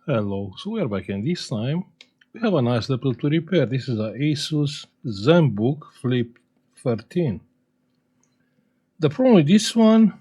Hello, so we are back, and this time we have a nice laptop to repair. This is a Asus ZenBook Flip 13. The problem with this one,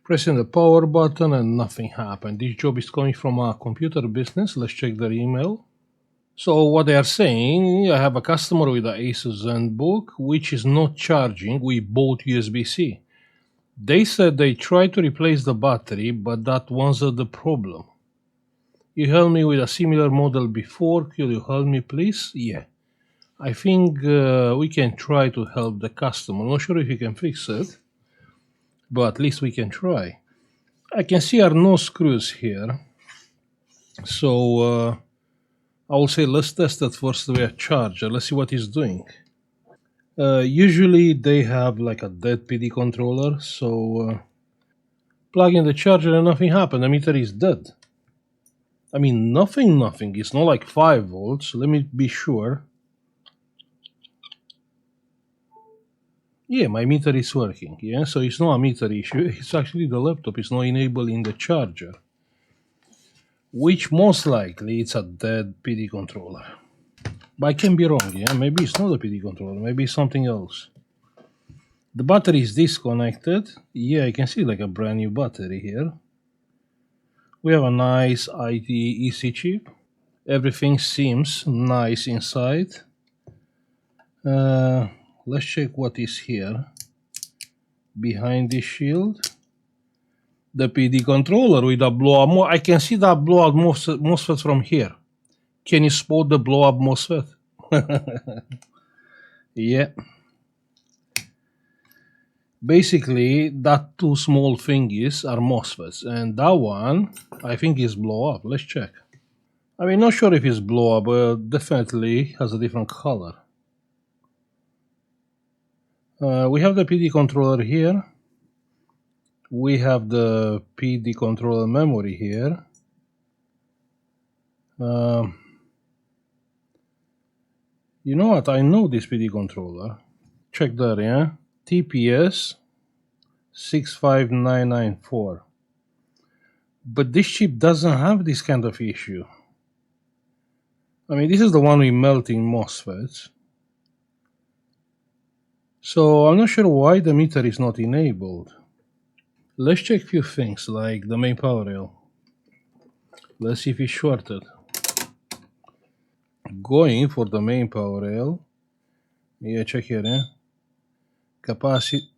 pressing the power button and nothing happened. This job is coming from a computer business. Let's check their email. So what they are saying, I have a customer with a Asus ZenBook which is not charging. We bought USB-C. They said they tried to replace the battery, but that wasn't the problem. You helped me with a similar model before. Could you help me, please? Yeah. I think we can try to help the customer. I'm not sure if you can fix it, but at least we can try. I can see are no screws here. So I will say let's test it first with a charger. Let's see what it's doing. Usually they have like a dead PD controller. So plug in the charger and nothing happened. The meter is dead. I mean, nothing. It's not like 5 volts. Let me be sure. Yeah, my meter is working. Yeah, so it's not a meter issue. It's actually the laptop is not enabling the charger, which most likely it's a dead PD controller. But I can be wrong. Yeah, maybe it's not a PD controller. Maybe it's something else. The battery is disconnected. Yeah, I can see like a brand new battery here. We have a nice IT EC chip. Everything seems nice inside. Let's check what is here behind this shield. The PD controller with a blow-up. I can see that blow-up MOSFET from here. Can you spot the blow-up MOSFET? Yeah. Basically, that two small thingies are MOSFETs, and that one I think is blow-up. Let's check. I mean, not sure if it's blow-up, but definitely has a different color. We have the PD controller here. We have the PD controller memory here. You know what? I know this PD controller. Check there, yeah? TPS 65994. But this chip doesn't have this kind of issue. I mean, this is the one with melting MOSFETs. So I'm not sure why the meter is not enabled. Let's check a few things, like the main power rail. Let's see if it's shorted. Going for the main power rail. Yeah, check here, yeah? Capacity.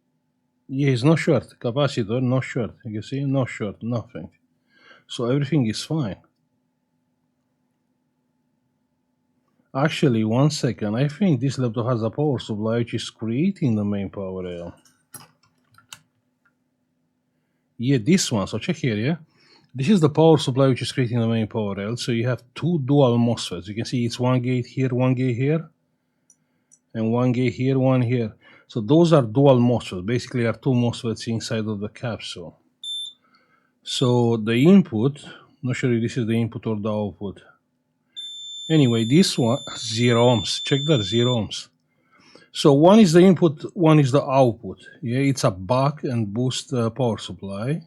Yeah, it's not short. Capacitor, not short. You can see, not short, nothing. So everything is fine. Actually, 1 second. I think this laptop has a power supply which is creating the main power rail. Yeah, this one. So check here, yeah? This is the power supply which is creating the main power rail. So you have two dual MOSFETs. You can see it's one gate here, one gate here. And one gate here, one here. So those are dual MOSFETs. Basically, are two MOSFETs inside of the capsule. So the input, not sure if this is the input or the output. Anyway, this one, 0 ohms. Check that, 0 ohms. So one is the input, one is the output. Yeah, it's a buck and boost power supply.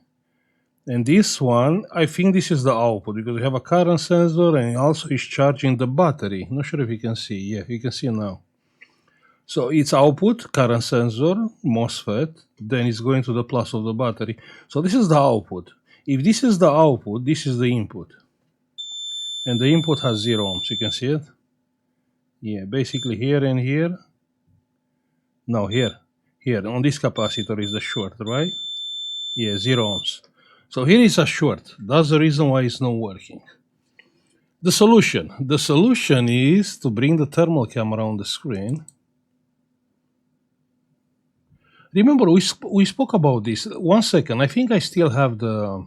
And this one, I think this is the output because we have a current sensor and also is charging the battery. Not sure if you can see. Yeah, you can see now. So it's output, current sensor, MOSFET, then it's going to the plus of the battery. So this is the output. If this is the output, this is the input. And the input has 0 ohms. You can see it? Yeah, basically here and here. No, here. Here, on this capacitor is the short, right? Yeah, 0 ohms. So here is a short. That's the reason why it's not working. The solution. The solution is to bring the thermal camera on the screen. Remember, we spoke about this. 1 second. I think I still have the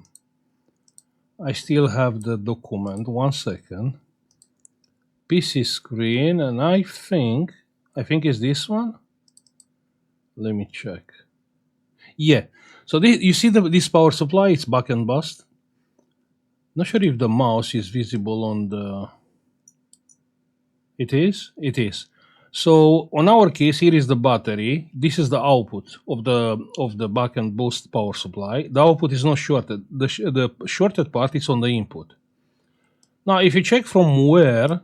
document. 1 second. PC screen, and I think it's this one. Let me check. Yeah. So you see this power supply, it's buck and bust. Not sure if the mouse is visible on the... It is? It is. So on our case, here is the battery. This is the output of the back and boost power supply. The output is not shorted. The shorted part is on the input. Now, if you check from where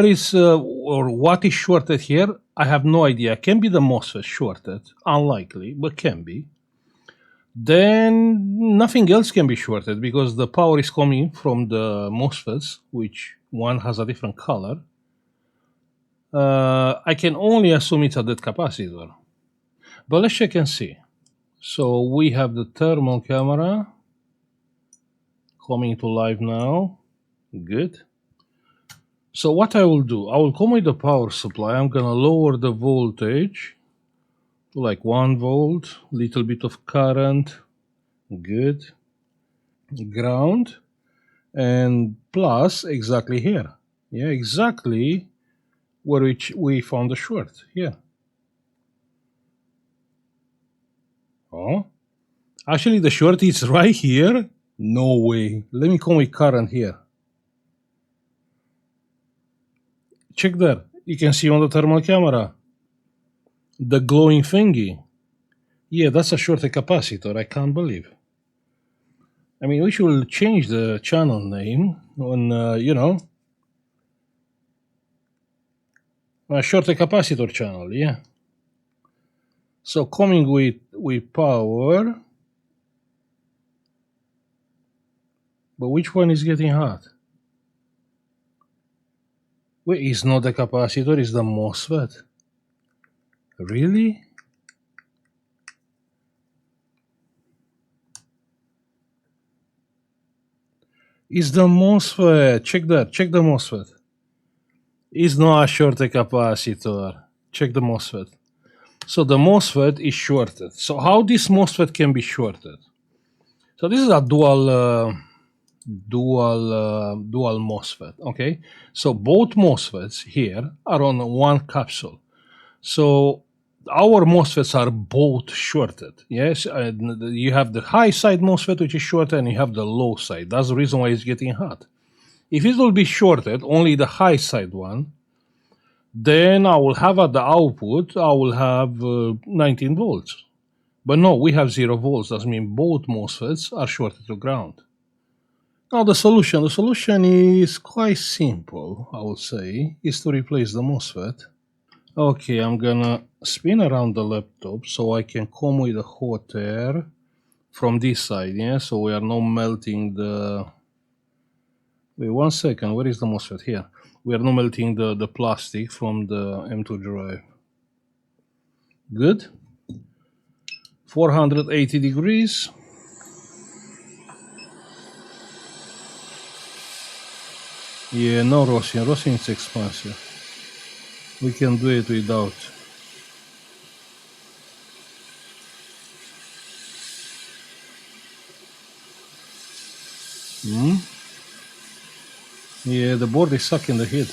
is or what is shorted here, I have no idea. Can be the MOSFET shorted, unlikely, but can be. Then nothing else can be shorted because the power is coming from the MOSFETs, which one has a different color. I can only assume it's a dead capacitor. But let's check and see. So we have the thermal camera coming to life now. Good. So what I will do, I will come with the power supply. I'm gonna lower the voltage to like 1 volt, little bit of current. Good. Ground and plus exactly here. Yeah, exactly where we found the short. Yeah. Oh, actually the short is right here. No way. Let me come with current here. Check there. You can see on the thermal camera the glowing thingy. Yeah, that's a shorted capacitor. I can't believe. I mean, we should change the channel name on, a shorted capacitor channel. Yeah. So coming with power, but which one is getting hot? Wait, it's not the capacitor, it's the MOSFET. Really? It's the MOSFET. Check that. Check the MOSFET. It's not a shorted capacitor. Check the MOSFET. So the MOSFET is shorted. So how this MOSFET can be shorted? So this is a dual MOSFET. Okay. So both MOSFETs here are on one capsule. So our MOSFETs are both shorted. Yes, and you have the high side MOSFET which is shorted, and you have the low side. That's the reason why it's getting hot. If it will be shorted, only the high side one, then I will have at the output, I will have 19 volts. But no, we have 0 volts. That means both MOSFETs are shorted to ground. Now the solution is quite simple, I would say, is to replace the MOSFET. Okay, I'm gonna spin around the laptop so I can come with the hot air from this side, yeah? So we are not melting the... Wait, 1 second, where is the MOSFET? Here. We are not melting the plastic from the M2 drive. Good. 480 degrees. Yeah, no rosin. Rosin is expensive. We can do it without. Yeah, the board is sucking the heat.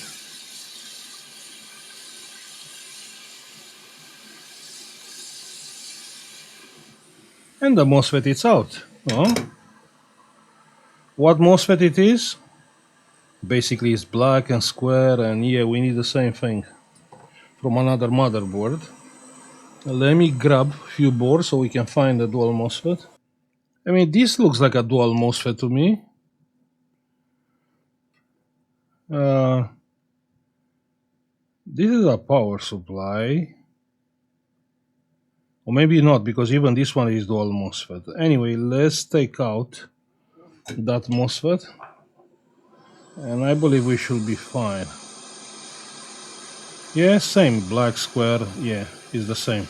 And the MOSFET is out. Oh. What MOSFET it is? Basically it's black and square, and yeah, we need the same thing from another motherboard. Let me grab a few boards so we can find the dual MOSFET. I mean, this looks like a dual MOSFET to me. This is a power supply. Or maybe not, because even this one is dual MOSFET. Anyway, let's take out that MOSFET. And I believe we should be fine. Yeah, same black square. Yeah, it's the same.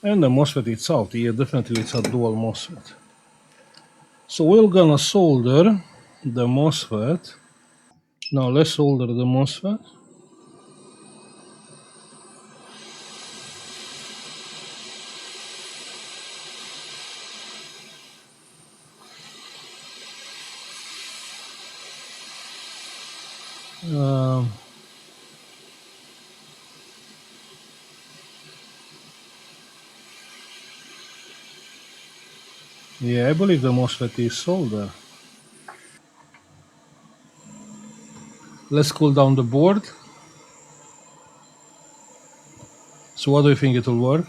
And the MOSFET itself, yeah, definitely it's a dual MOSFET. So we're gonna solder the MOSFET. Now let's solder the MOSFET. Yeah, I believe the MOSFET is soldered. Let's cool down the board. So what do you think it will work?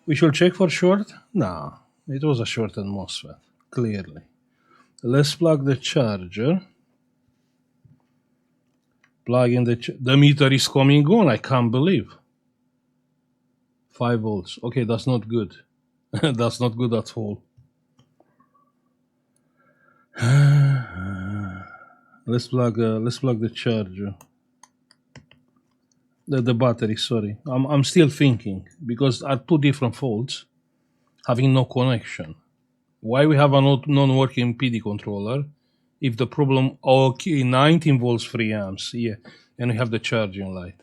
We should check for short? No, it was a shortened MOSFET, clearly. Let's plug the charger. Plug in the meter is coming on, I can't believe. 5 volts. Okay, that's not good. That's not good at all. Let's plug the charger. The battery, sorry. I'm still thinking because are two different faults having no connection. Why we have a non-working PD controller if the problem, okay, 19 volts 3 amps, yeah, and we have the charging light.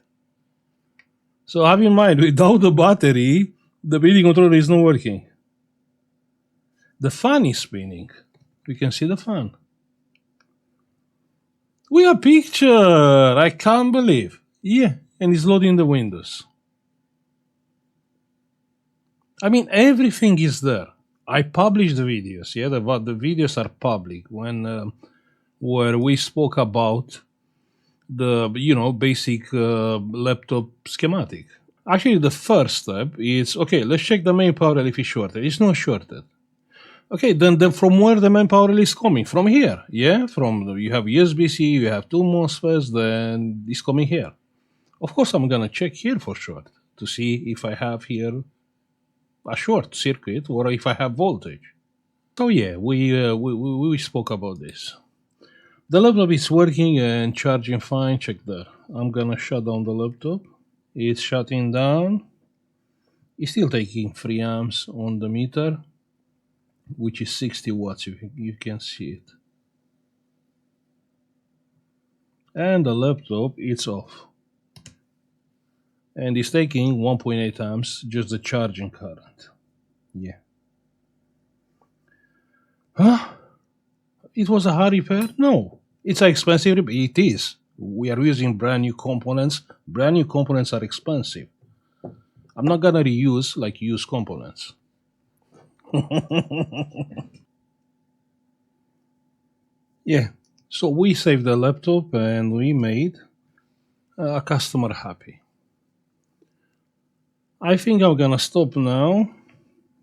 So have in mind, without the battery, the PD controller is not working. The fan is spinning. We can see the fan. We have picture. I can't believe. Yeah, and it's loading the windows. I mean, everything is there. I published the videos. Yeah, the videos are public when where we spoke about the basic laptop schematic. Actually, the first step is okay. Let's check the main power if it's shorted. It's not shorted. Okay, then from where the main power is coming? From here, yeah. You have USB-C, you have two MOSFETs, then it's coming here. Of course, I'm gonna check here for short to see if I have here a short circuit or if I have voltage. So yeah, we spoke about this. The laptop is working and charging fine. Check there. I'm gonna shut down the laptop. It's shutting down. It's still taking 3 amps on the meter, which is 60 watts. You can see it. And the laptop it's off. And it's taking 1.8 amps, just the charging current. Yeah. Huh? It was a hard repair? No. It's an expensive repair. It is. We are using brand new components. Brand new components are expensive. I'm not gonna reuse like used components. Yeah. So we saved the laptop and we made a customer happy. I think I'm gonna stop now.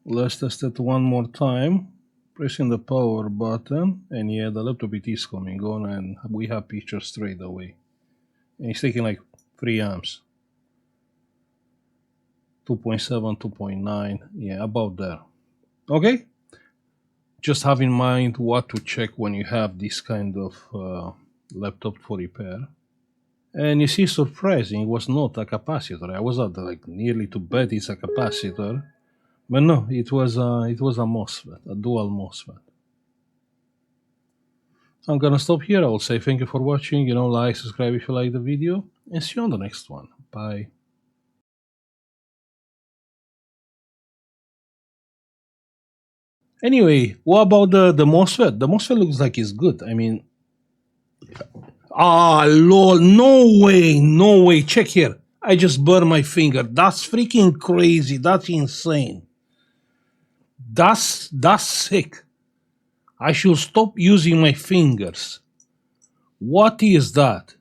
Let's test it one more time. Pressing the power button, and yeah, the laptop it is coming on, and we have pictures straight away. And it's taking like 3 amps. 2.7, 2.9, yeah, about there. Okay? Just have in mind what to check when you have this kind of laptop for repair. And you see, surprising, it was not a capacitor. I was at like nearly to bet it's a capacitor. But no, it was a MOSFET, a dual MOSFET. I'm gonna stop here. I will say thank you for watching. Like, subscribe if you like the video, and see you on the next one. Bye. Anyway, what about the MOSFET? The MOSFET looks like it's good. I mean, lol, no way. Check here. I just burned my finger. That's freaking crazy. That's insane. That's sick. I should stop using my fingers. What is that?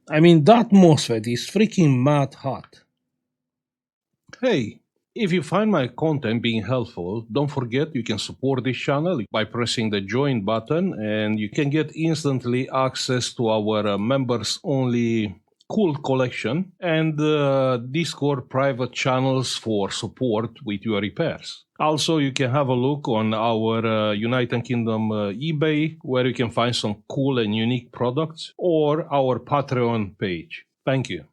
I mean, that MOSFET is freaking mad hot. Hey, if you find my content being helpful, don't forget you can support this channel by pressing the join button, and you can get instantly access to our members-only cool collection and Discord private channels for support with your repairs. Also, you can have a look on our United Kingdom eBay, where you can find some cool and unique products, or our Patreon page. Thank you.